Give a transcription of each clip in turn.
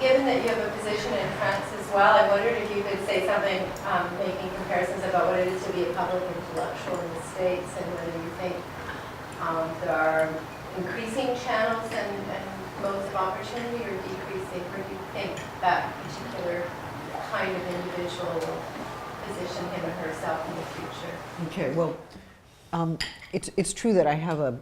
given that you have a position in France as well, I wondered if you could say something, making comparisons about what it is to be a public intellectual in the States, and whether you think there are increasing channels and modes of opportunity, or decreasing, or do you think that particular kind of individual will position him or herself in the future? Okay, well, it's true that I have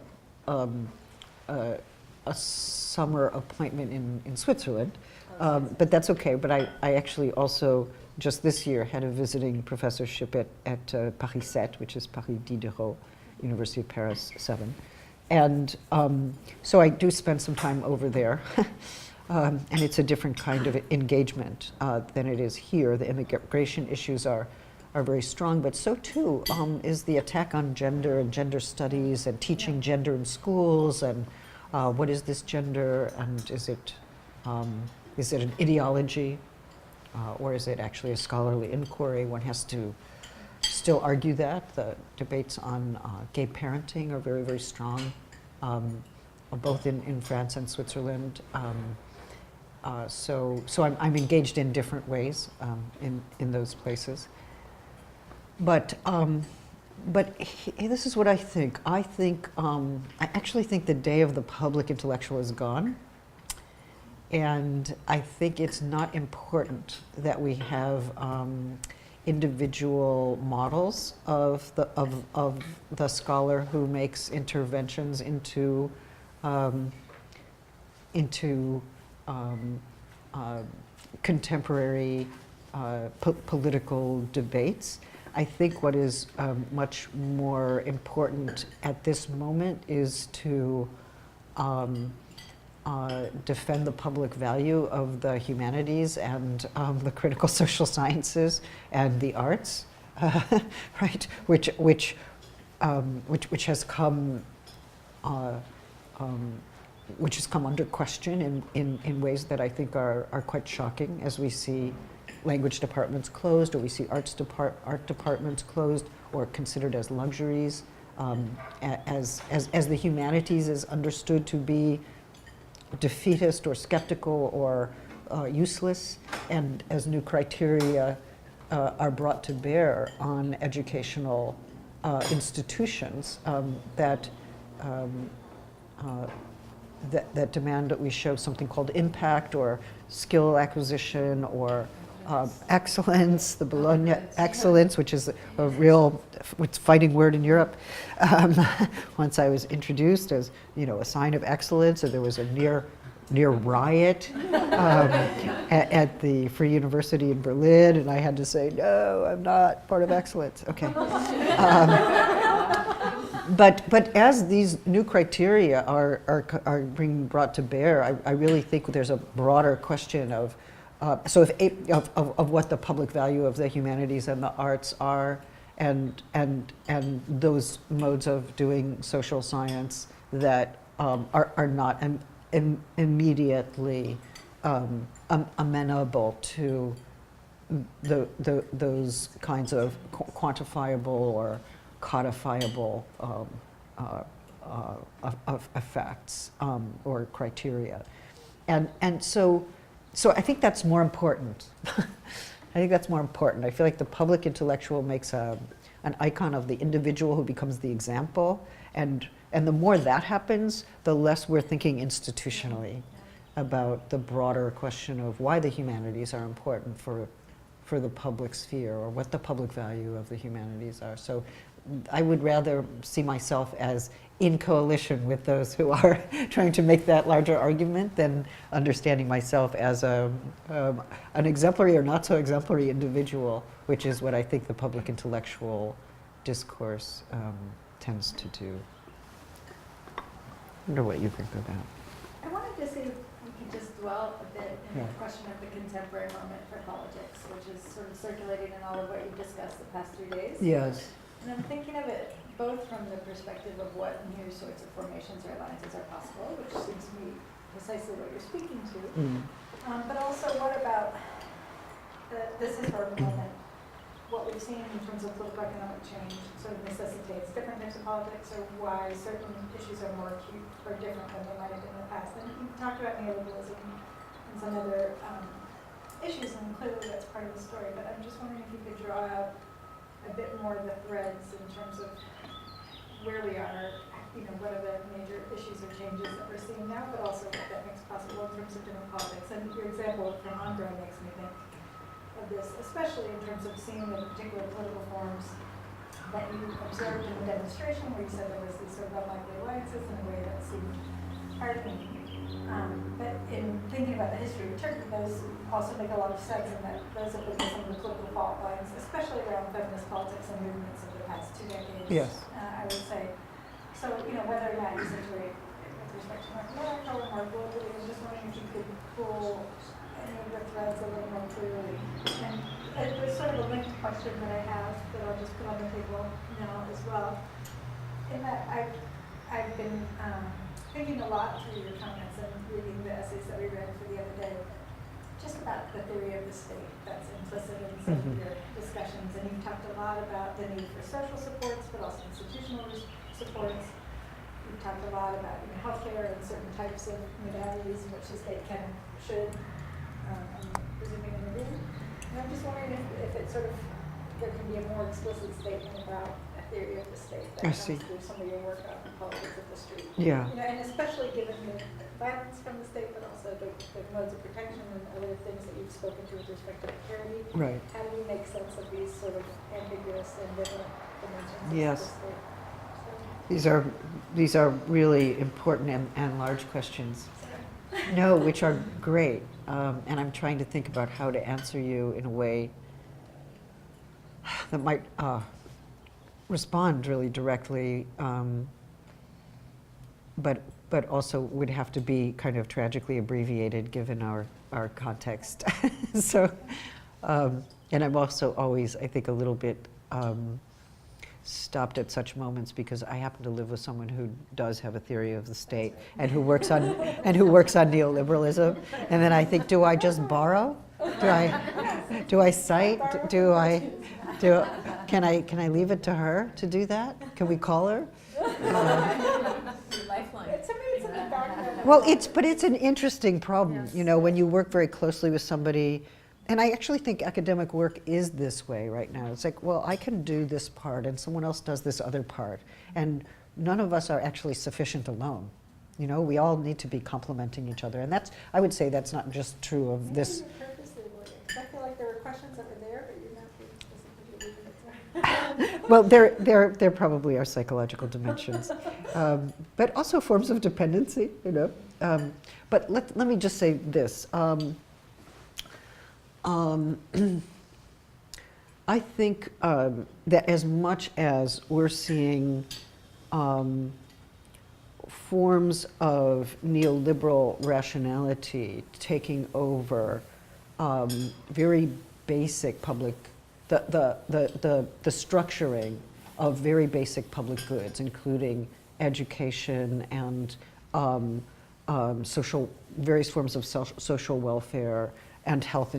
a summer appointment in Switzerland, but that's okay. But I actually also, just this year, had a visiting professorship at Paris 7, which is Paris Diderot, University of Paris 7. And so I do spend some time over there. And it's a different kind of engagement than it is here. The immigration issues are very strong, but so too is the attack on gender and gender studies and teaching gender in schools, and what is this gender, and is it an ideology, or is it actually a scholarly inquiry? One has to still argue that. The debates on gay parenting are very, very strong, both in France and Switzerland. So I'm engaged in different ways in those places. But this is what I think. I actually think the day of the public intellectual is gone. And I think it's not important that we have individual models of the scholar who makes interventions into contemporary political debates. I think what is much more important at this moment is to defend the public value of the humanities and the critical social sciences and the arts, right? Which has come under question in ways that I think are quite shocking, as we see language departments closed, or we see art departments closed or considered as luxuries, as the humanities is understood to be defeatist or skeptical or useless, and as new criteria are brought to bear on educational institutions that demand that we show something called impact or skill acquisition or excellence, the Bologna excellence, which is a real fighting word in Europe. Once I was introduced as, a sign of excellence, and there was a near riot at the Free University in Berlin, and I had to say, no, I'm not part of excellence. Okay. But as these new criteria are being brought to bear, I really think there's a broader question of what the public value of the humanities and the arts are, and those modes of doing social science that are not immediately amenable to those kinds of quantifiable or codifiable effects or criteria, and so I think that's more important. I feel like the public intellectual makes an icon of the individual who becomes the example, and the more that happens, the less we're thinking institutionally about the broader question of why the humanities are important for the public sphere, or what the public value of the humanities are. So I would rather see myself as in coalition with those who are trying to make that larger argument than understanding myself as an exemplary or not so exemplary individual, which is what I think the public intellectual discourse tends to do. I wonder what you think of that. I wanted to see if we could just dwell a bit in the question of the contemporary moment for politics, which is sort of circulating in all of what you've discussed the past 3 days. Yes. And I'm thinking of it both from the perspective of what new sorts of formations or alliances are possible, which seems to be precisely what you're speaking to, but also what about this historical moment, what we've seen in terms of political economic change sort of necessitates different types of politics, or why certain issues are more acute or different than they might have been in the past. And you talked about neoliberalism, and and some other issues, and clearly that's part of the story, but I'm just wondering if you could draw out a bit more of the threads in terms of where we are, what are the major issues or changes that we're seeing now, but also what that makes possible in terms of different politics. And your example from Andre makes me think of this, especially in terms of seeing the particular political forms that you observed in the demonstration, where you said there was these sort of unlikely alliances in a way that seemed heartening. But in thinking about the history of Turkey, those also make a lot of sense, in that those have been some of the political fault lines, especially around feminist politics and movements of the past 2 decades. Yes. I would say. So, whether or not you situate with respect to North America or more globally, I'm just wondering if you could pull any of the threads a little more clearly. And there's sort of a linked question that I have that I'll just put on the table now as well. In that I've been thinking a lot through your comments and reading the essays that we read for the other day, just about the theory of the state that's implicit in some of your discussions. And you talked a lot about the need for social supports, but also institutional supports. You talked a lot about healthcare and certain types of modalities in which the state can, should, I'm presuming intervene. And I'm just wondering if it sort of, there can be a more explicit statement about a theory of the state that comes through some of your work on politics of the street. Yeah. And especially given the violence from the state, but also the modes of protection and other things that you've spoken to with respect to parity. Right. How do we make sense of these sort of ambiguous and different dimensions Yes. of the state? These are really important and large questions. No, which are great. And I'm trying to think about how to answer you in a way that might respond really directly, but also would have to be kind of tragically abbreviated given our context. So, and I'm also always, I think, a little bit stopped at such moments because I happen to live with someone who does have a theory of the state and who works on neoliberalism, and then I think, do I just borrow? Do I cite? Can I leave it to her to do that? Can we call her? Lifeline. It's in the background. Well, it's an interesting problem, when you work very closely with somebody. And I actually think academic work is this way right now. It's like, well, I can do this part and someone else does this other part. And none of us are actually sufficient alone. We all need to be complementing each other. And I would say that's not just true of this. Maybe you're purposely avoiding. I feel like there were questions that were there, but you're not being specifically leaving it. Well, there probably are psychological dimensions, but also forms of dependency, But let me just say this. I think that as much as we're seeing forms of neoliberal rationality taking over very basic public, the structuring of very basic public goods, including education and various forms of social welfare and health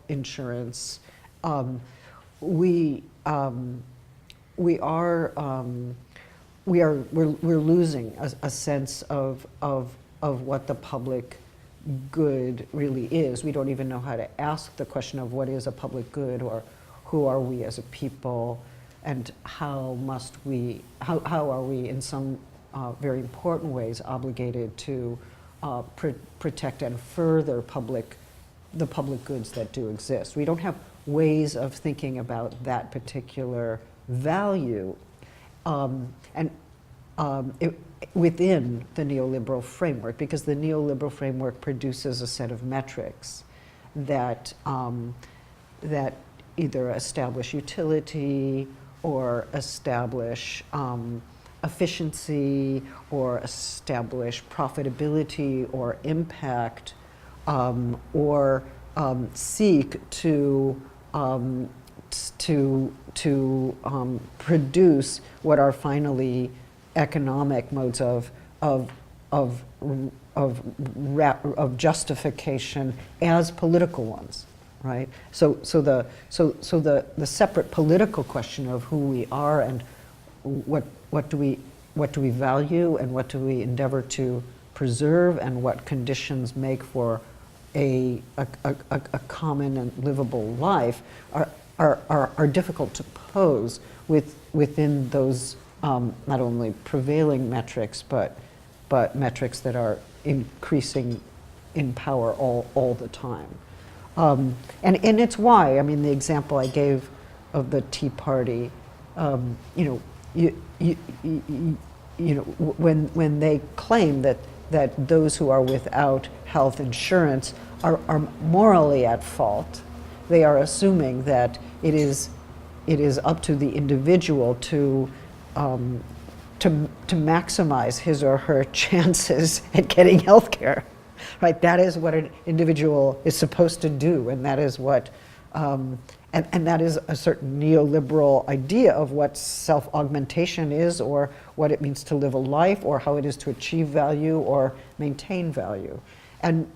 insurance. We're losing a sense of what the public good really is. We don't even know how to ask the question of what is a public good, or who are we as a people, and how are we in some very important ways obligated to protect and further the public goods that do exist. We don't have ways of thinking about that particular value within the neoliberal framework, because the neoliberal framework produces a set of metrics that either establish utility or establish efficiency or establish profitability or impact, or seek to produce what are finally economic modes of justification as political ones, right? So the separate political question of who we are and what do we value and what do we endeavor to preserve, and what conditions make for a common and livable life are difficult to pose within those not only prevailing metrics, but metrics that are increasing in power all the time. And it's why, I mean, the example I gave of the Tea Party, you know, when they claim that those who are without health insurance are morally at fault, they are assuming that it is up to the individual to maximize his or her chances at getting health care, right? That is what an individual is supposed to do, and that is what, and that is a certain neoliberal idea of what self-augmentation is, or what it means to live a life, or how it is to achieve value or maintain value. And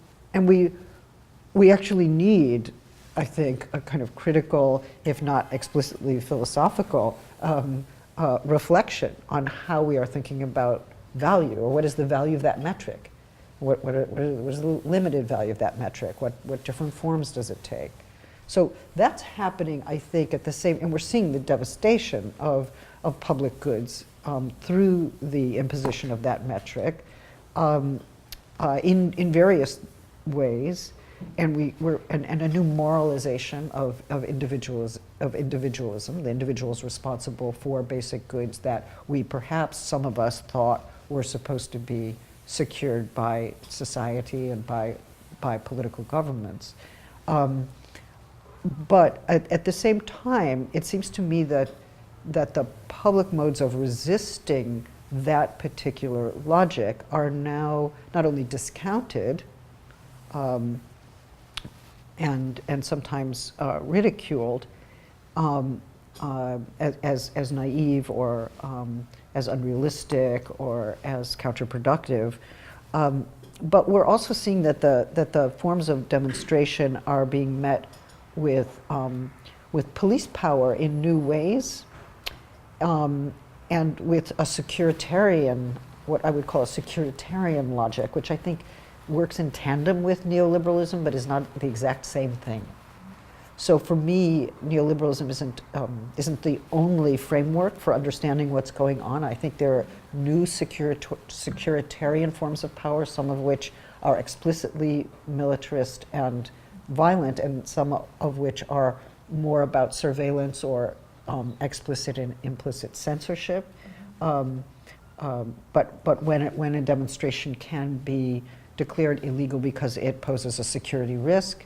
we actually need, I think, a kind of critical, if not explicitly philosophical, reflection on how we are thinking about value, or what is the value of that metric? What is the limited value of that metric? What different forms does it take? So that's happening, I think, at the same, and we're seeing the devastation of public goods through the imposition of that metric in various ways, and and a new moralization of individualism. The individual is responsible for basic goods that we perhaps, some of us, thought were supposed to be secured by society and by political governments. But at the same time, it seems to me that the public modes of resisting that particular logic are now not only discounted and sometimes ridiculed as naive or as unrealistic or as counterproductive, but we're also seeing that the forms of demonstration are being met with police power in new ways, and with a securitarian, what I would call a securitarian logic, which I think works in tandem with neoliberalism, but is not the exact same thing. So for me, neoliberalism isn't the only framework for understanding what's going on. I think there are new securitarian forms of power, some of which are explicitly militarist and violent, and some of which are more about surveillance or explicit and implicit censorship. But when a demonstration can be declared illegal because it poses a security risk,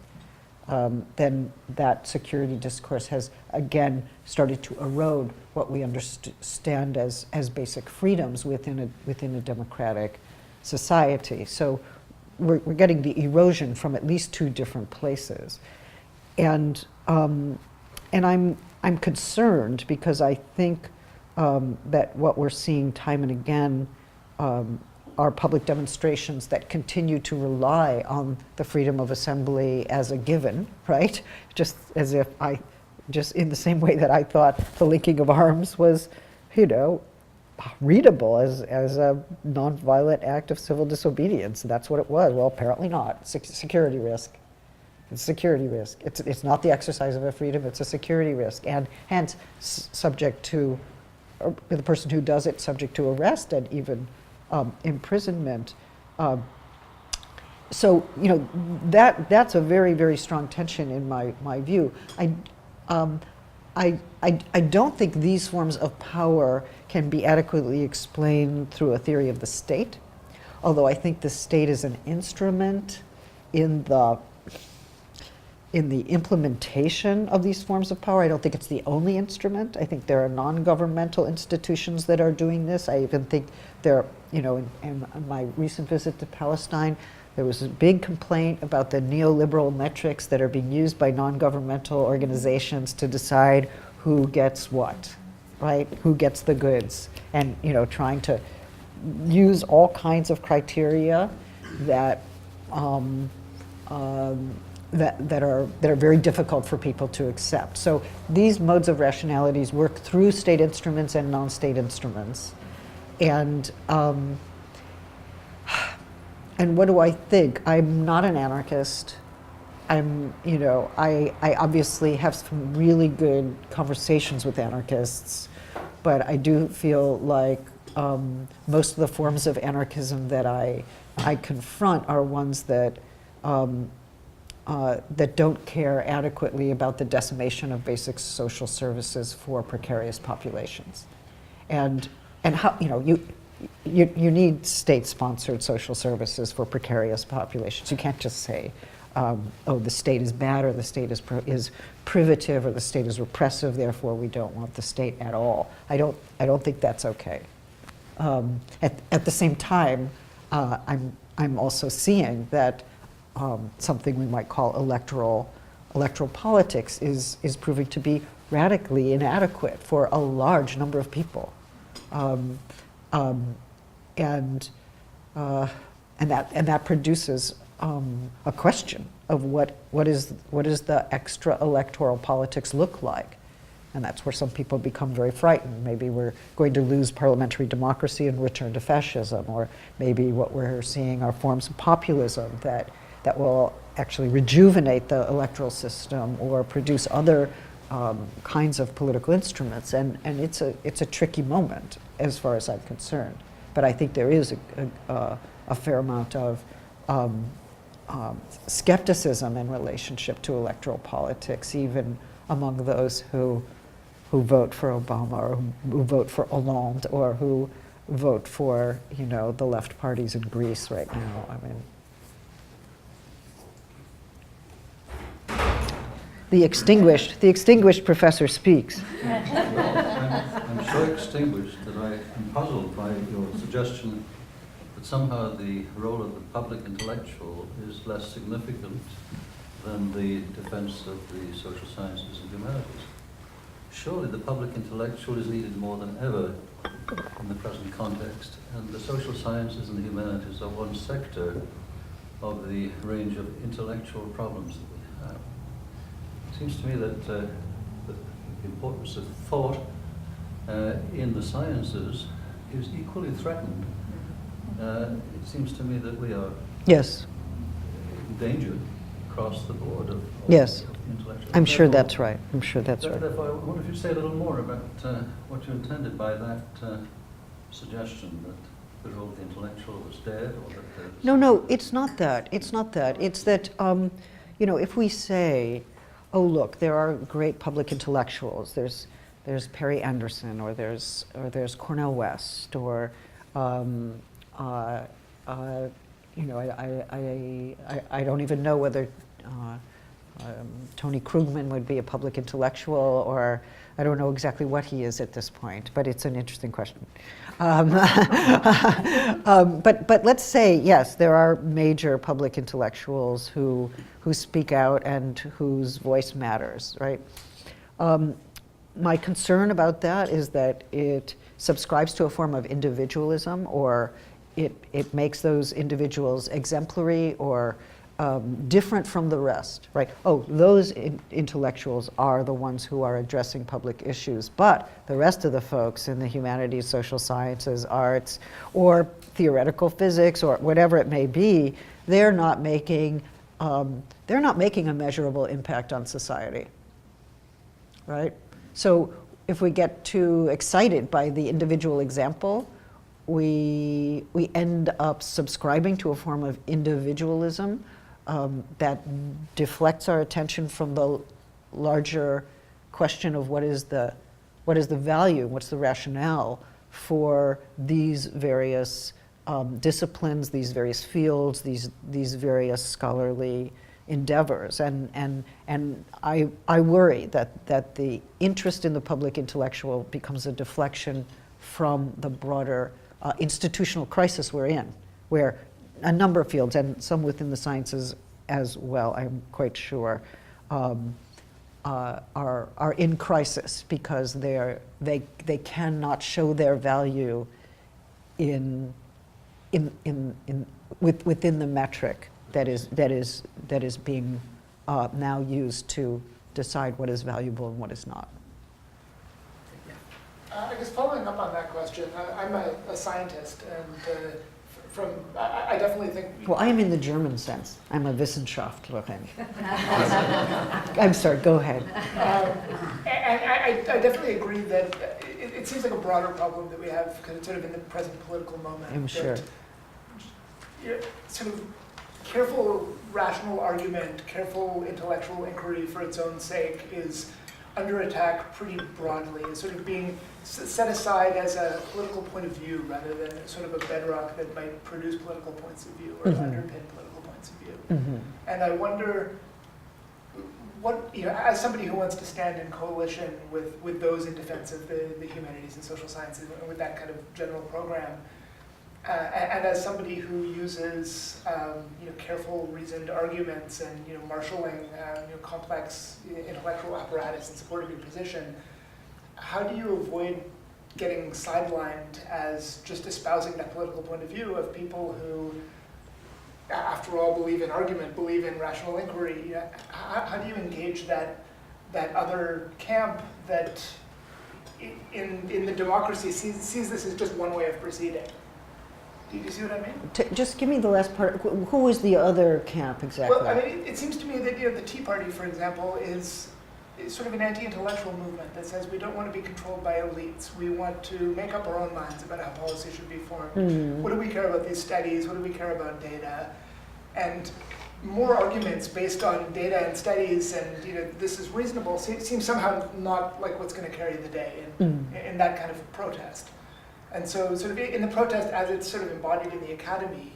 then that security discourse has again started to erode what we understand as basic freedoms within a democratic society. So we're getting the erosion from at least two different places, and I'm concerned because I think that what we're seeing time and again are public demonstrations that continue to rely on the freedom of assembly as a given, right? Just as if just in the same way that I thought the linking of arms was, readable as a nonviolent act of civil disobedience. That's what it was. Well, apparently not. Security risk. It's a security risk. It's not the exercise of a freedom, it's a security risk. And hence, subject to, the person who does it, subject to arrest and even imprisonment. So, that's a very, very strong tension in my view. I don't think these forms of power can be adequately explained through a theory of the state, although I think the state is an instrument in the implementation of these forms of power. I don't think it's the only instrument. I think there are non-governmental institutions that are doing this. I even think there, in my recent visit to Palestine, there was a big complaint about the neoliberal metrics that are being used by non-governmental organizations to decide who gets what, right? Who gets the goods, and trying to use all kinds of criteria that that are very difficult for people to accept. So these modes of rationalities work through state instruments and non-state instruments, and what do I think? I'm not an anarchist. I obviously have some really good conversations with anarchists, but I do feel like most of the forms of anarchism that I confront are ones that that don't care adequately about the decimation of basic social services for precarious populations, and how you need state-sponsored social services for precarious populations. You can't just say, oh, the state is bad, or the state is privative, or the state is repressive, therefore we don't want the state at all. I don't think that's okay. At the same time, I'm also seeing that something we might call electoral politics is proving to be radically inadequate for a large number of people, and that produces a question of what is the extra electoral politics look like. And that's where some people become very frightened. Maybe we're going to lose parliamentary democracy and return to fascism, or maybe what we're seeing are forms of populism that will actually rejuvenate the electoral system or produce other kinds of political instruments. And it's a tricky moment as far as I'm concerned. But I think there is a fair amount of skepticism in relationship to electoral politics, even among those who vote for Obama, or who vote for Hollande, or who vote for the left parties in Greece right now. I mean, the extinguished professor speaks. I'm so extinguished that I am puzzled by your suggestion that somehow the role of the public intellectual is less significant than the defense of the social sciences and humanities. Surely the public intellectual is needed more than ever in the present context, and the social sciences and the humanities are one sector of the range of intellectual problems that we have. It seems to me that the importance of thought in the sciences is equally threatened. It seems to me that we are Yes. endangered across the board of Yes. intellectual. I'm sure that's right. I'm sure that's right. Therefore, I wonder if you'd say a little more about what you intended by that suggestion that the role of the intellectual was dead, or that there's... No, it's not that. It's not that. It's that, if we say, oh, look, there are great public intellectuals. There's Perry Anderson, or there's Cornel West, or I don't even know whether Tony Krugman would be a public intellectual, or I don't know exactly what he is at this point, but it's an interesting question. But let's say, yes, there are major public intellectuals who speak out and whose voice matters, right? My concern about that is that it subscribes to a form of individualism, or it makes those individuals exemplary or different from the rest, right? Oh, those intellectuals are the ones who are addressing public issues, but the rest of the folks in the humanities, social sciences, arts, or theoretical physics, or whatever it may be, they're not making a measurable impact on society, right? So if we get too excited by the individual example, we end up subscribing to a form of individualism that deflects our attention from the larger question of what is the value, what's the rationale for these various disciplines, these various fields, these various scholarly endeavors, and I worry that the interest in the public intellectual becomes a deflection from the broader institutional crisis we're in, where a number of fields, and some within the sciences as well, I'm quite sure, are in crisis because they cannot show their value within the metric that is being now used to decide what is valuable and what is not. I guess following up on that question, I'm a scientist, and I definitely think. Well, I am in the German sense. I'm a Wissenschaftlerin. I'm sorry, go ahead. And I definitely agree that it seems like a broader problem that we have because it's sort of in the present political moment. I'm sure. Sort of careful rational argument, careful intellectual inquiry for its own sake is under attack pretty broadly. It's sort of being set aside as a political point of view rather than sort of a bedrock that might produce political points of view or underpin political points of view. And I wonder what, as somebody who wants to stand in coalition with those in defense of the humanities and social sciences and with that kind of general program, and as somebody who uses careful, reasoned arguments and marshaling complex intellectual apparatus in support of your position, how do you avoid getting sidelined as just espousing that political point of view of people who, after all, believe in argument, believe in rational inquiry? How do you engage that other camp that, in the democracy, sees this as just one way of proceeding? Do you see what I mean? Just give me the last part. Who is the other camp exactly? Well, I mean, it seems to me that the Tea Party, for example, is sort of an anti-intellectual movement that says we don't want to be controlled by elites. We want to make up our own minds about how policy should be formed. What do we care about these studies? What do we care about data? And more arguments based on data and studies and this is reasonable seems somehow not like what's going to carry the day in that kind of protest. And so sort of in the protest as it's sort of embodied in the academy,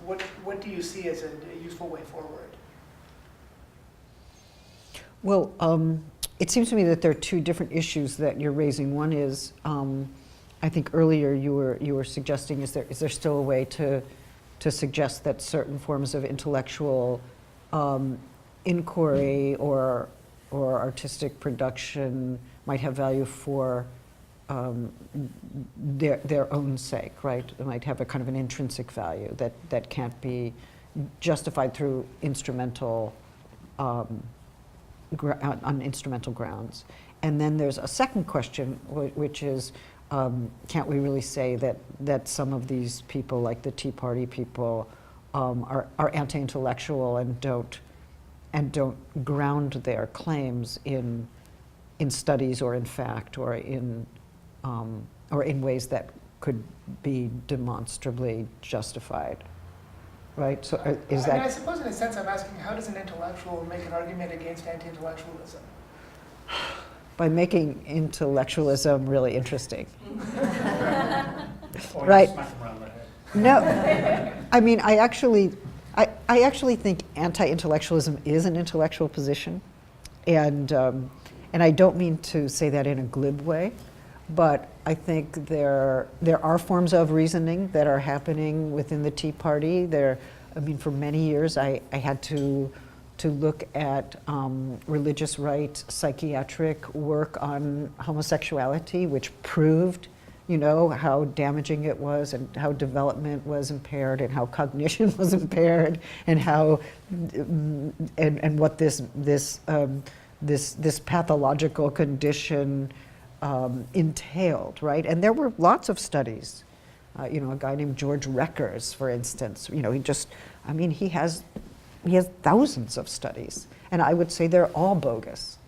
what do you see as a useful way forward? Well, it seems to me that there are two different issues that you're raising. One is, I think earlier you were suggesting, is there still a way to suggest that certain forms of intellectual inquiry or artistic production might have value for their own sake, right? It might have a kind of an intrinsic value that can't be justified through instrumental on instrumental grounds. And then there's a second question, which is, can't we really say that some of these people, like the Tea Party people, are anti-intellectual and don't ground their claims in studies or in fact or in ways that could be demonstrably justified, right? So is that? I suppose in a sense I'm asking, how does an intellectual make an argument against anti-intellectualism? By making intellectualism really interesting. Or Right. smack them around the head. No, I mean, I actually think anti-intellectualism is an intellectual position, and I don't mean to say that in a glib way, but I think there are forms of reasoning that are happening within the Tea Party. For many years I had to look at religious right psychiatric work on homosexuality, which proved, how damaging it was and how development was impaired and how cognition was impaired and how and what this pathological condition entailed, right? And there were lots of studies. A guy named George Reckers, for instance. He has thousands of studies, and I would say they're all bogus.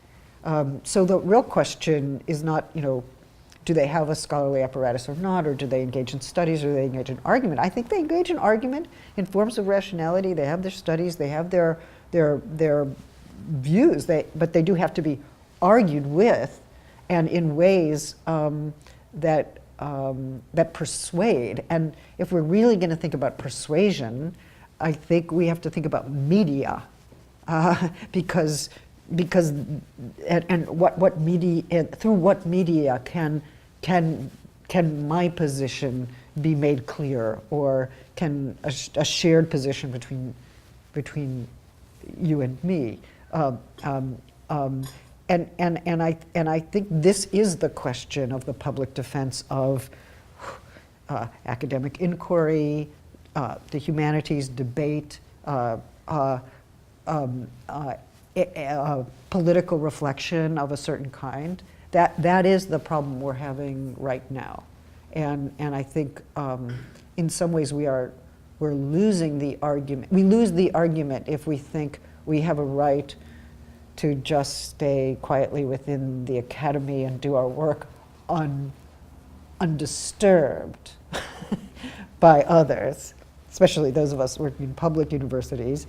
So the real question is not, do they have a scholarly apparatus or not, or do they engage in studies, or do they engage in argument? I think they engage in argument in forms of rationality. They have their studies, they have their views, but they do have to be argued with, and in ways that persuade. And if we're really going to think about persuasion, I think we have to think about media, because what media, through what media can my position be made clear, or can a shared position between you and me, and I think this is the question of the public defense of academic inquiry, the humanities, debate, political reflection of a certain kind. That is the problem we're having right now, and I think in some ways we are we're losing the argument. We lose the argument if we think we have a right to just stay quietly within the academy and do our work undisturbed by others, especially those of us working in public universities.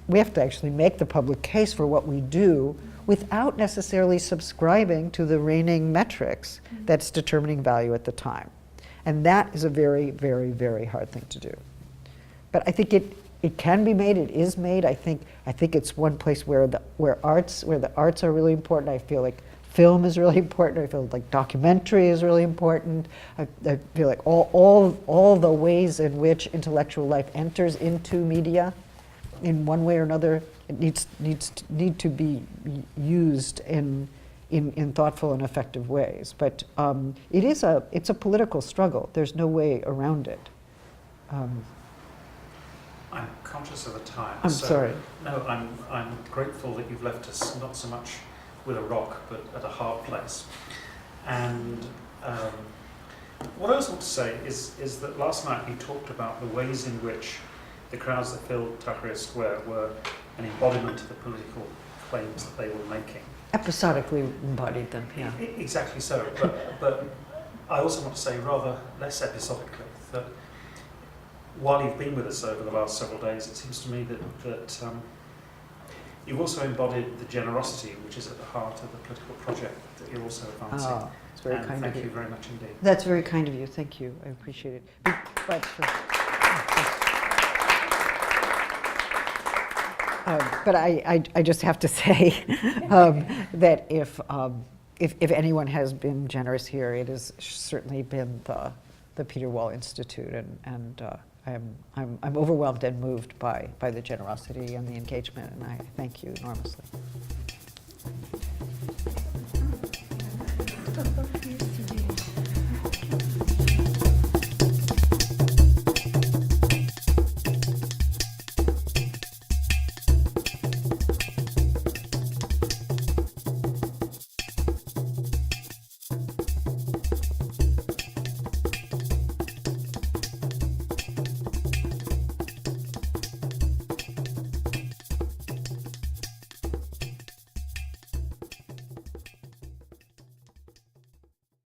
We have to actually make the public case for what we do without necessarily subscribing to the reigning metrics that's determining value at the time. And that is a very, very, very hard thing to do. But I think it can be made, it is made. I think it's one place where the arts are really important. I feel like film is really important. I feel like documentary is really important. I feel like all the ways in which intellectual life enters into media in one way or another, it need to be used in thoughtful and effective ways. But it's a political struggle. There's no way around it. I'm conscious of the time. I'm sorry. No, I'm grateful that you've left us not so much with a rock, but at a hard place. And what I also want to say is that last night you talked about the ways in which the crowds that filled Tahrir Square were an embodiment of the political claims that they were making. Episodically embodied them, yeah. Exactly so. But I also want to say rather less episodically that while you've been with us over the last several days, it seems to me that you've also embodied the generosity which is at the heart of the political project that you're also advancing. Oh, it's very kind of you. Thank you very much indeed. That's very kind of you. Thank you. I appreciate it. But I just have to say that if anyone has been generous here, it has certainly been the Peter Wall Institute, and I'm overwhelmed and moved by the generosity and the engagement, and I thank you enormously.